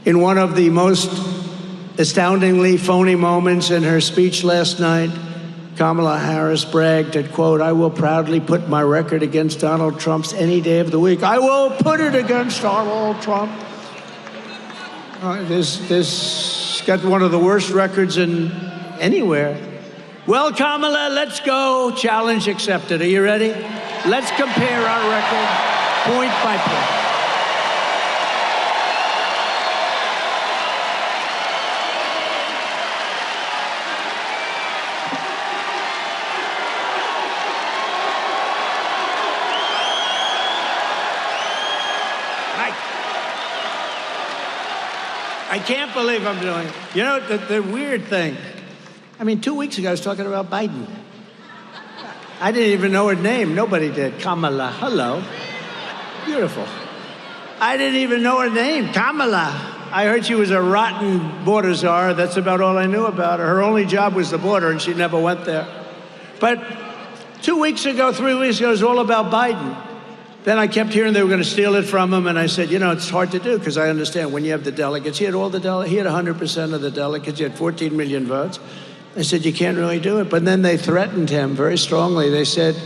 In one of the most astoundingly phony moments in her speech last night, Kamala Harris bragged that, quote, "I will proudly put my record against Donald Trump's any day of the week. I will put it against Donald Trump." This got one of the worst records in anywhere. Well, Kamala, let's go. Challenge accepted. Are you ready? Let's compare our record point by point. I can't believe I'm doing it. You know, the weird thing, I mean, 2 weeks ago I was talking about Biden. I didn't even know her name. Nobody did. Kamala, hello. Beautiful. I didn't even know her name, Kamala. I heard she was a rotten border czar. That's about all I knew about her. Her only job was the border, and she never went there. But 2 weeks ago, 3 weeks ago, it was all about Biden. Then I kept hearing they were going to steal it from him, and I said, you know, it's hard to do, because I understand when you have the delegates. He had 100% of the delegates. He had 14 million votes. I said, you can't really do it. But then they threatened him very strongly. They said,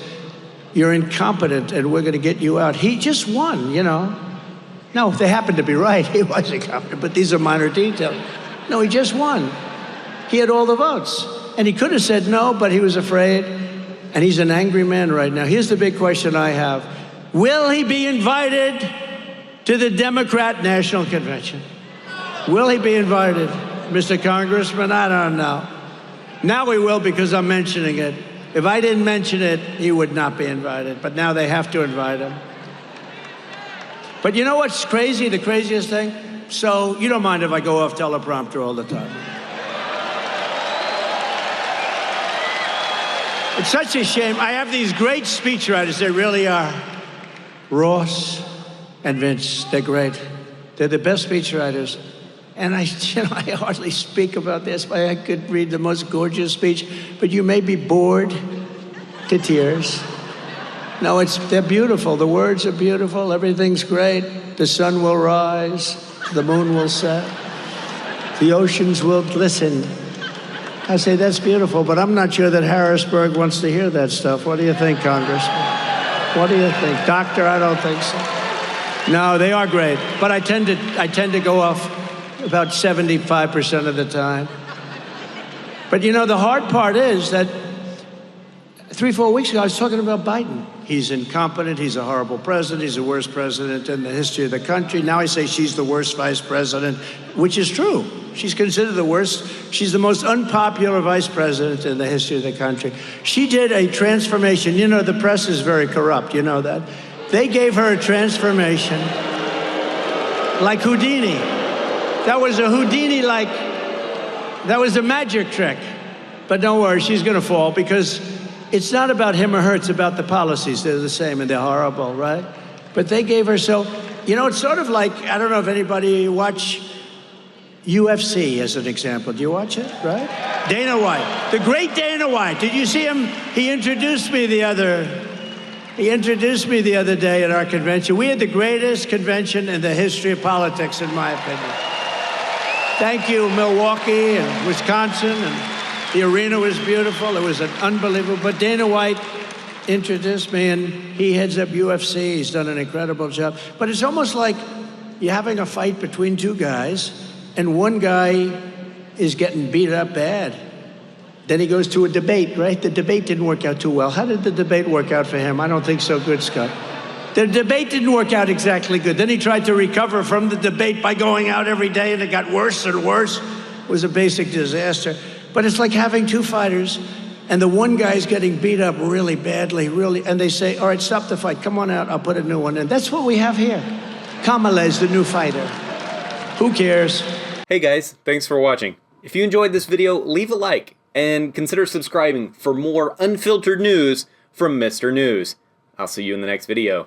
you're incompetent, and we're going to get you out. He just won, you know. No, they happened to be right. He was incompetent, but these are minor details. No, he just won. He had all the votes. And he could have said no, but he was afraid. And he's an angry man right now. Here's the big question I have. Will he be invited to the Democrat National Convention? Will he be invited? Mr. Congressman, I don't know. Now he will, because I'm mentioning it. If I didn't mention it, he would not be invited. But now they have to invite him. But you know what's crazy, the craziest thing? So you don't mind if I go off teleprompter all the time. It's such a shame. I have these great speechwriters, they really are. Ross and Vince, they're great. They're the best speechwriters. And I hardly speak about this, but I could read the most gorgeous speech, but you may be bored to tears. No, they're beautiful. The words are beautiful. Everything's great. The sun will rise. The moon will set. The oceans will glisten. I say, that's beautiful, but I'm not sure that Harrisburg wants to hear that stuff. What do you think, Congressman? What do you think? Doctor, I don't think so. No, they are great, but I tend to go off about 75% of the time. But you know, the hard part is that 3-4 weeks ago, I was talking about Biden. He's incompetent, he's a horrible president, he's the worst president in the history of the country. Now I say she's the worst vice president, which is true. She's considered the worst. She's the most unpopular vice president in the history of the country. She did a transformation. You know, the press is very corrupt, you know that. They gave her a transformation like Houdini. That was a Houdini-like, that was a magic trick. But don't worry, she's gonna fall, because it's not about him or her, it's about the policies. They're the same and they're horrible, right? But they gave her, so, you know, it's sort of like, I don't know if anybody watch UFC as an example. Do you watch it, right? Dana White, the great Dana White. Did you see him? He introduced me the other day at our convention. We had the greatest convention in the history of politics, in my opinion. Thank you, Milwaukee and Wisconsin, and the arena was beautiful. It was an unbelievable, but Dana White introduced me, and he heads up UFC. He's done an incredible job. But it's almost like you're having a fight between two guys, and one guy is getting beat up bad. Then he goes to a debate, right? The debate didn't work out too well. How did the debate work out for him? I don't think so good, Scott. The debate didn't work out exactly good. Then he tried to recover from the debate by going out every day, and it got worse and worse. It was a basic disaster. But it's like having two fighters, and the one guy's getting beat up really badly, and they say, all right, stop the fight. Come on out, I'll put a new one in. That's what we have here. Kamala is the new fighter. Who cares? Hey guys, thanks for watching. If you enjoyed this video, leave a like and consider subscribing for more unfiltered news from Mr. News. I'll see you in the next video.